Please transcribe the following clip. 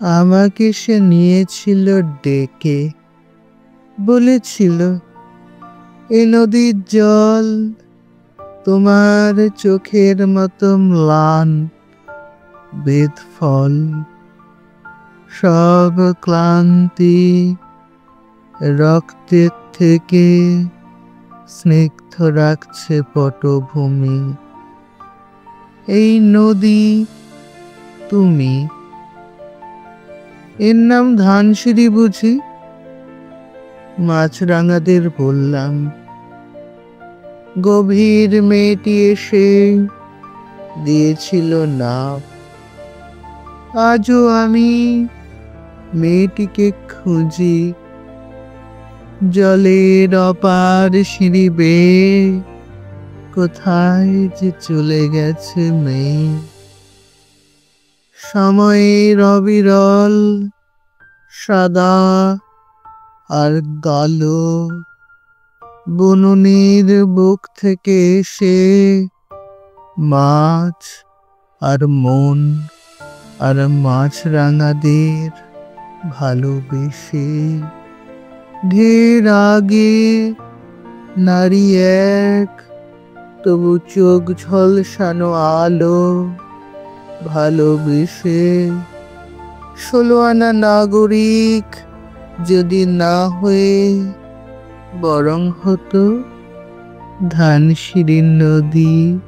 আমাকে সে নিয়েছিল ডেকে, বলেছিল, এ নদীর জল তোমার চোখের মতো ম্লান, বেদফল, সব ক্লান্তি রক্তের থেকে স্নিগ্ধ রাখছে পটভূমি। এই নদী তুমি। এর নাম ধানসিঁড়ি বুঝি? মাছরাঙাদের বললাম। গভীর মেয়েটি এসে দিয়েছিল নাম। আজও আমি মেয়েটিকে খুঁজি, জলের অপার সিঁড়ি বেয়ে কোথায় যে চলে গেছে মেয়ে। সময়ের অবিরল সাদা আর কালো বুননির বুক থেকে এসে মাছ আর মন আর মাছরাঙাদের ভালোবেসে ঢের আগে নারী এক, তবু চোখ ঝলসানো আলো ভালোবেসে 16 আনা নাগরিক যদি না হয়ে বরং হতো ধানসিঁড়ি নদী।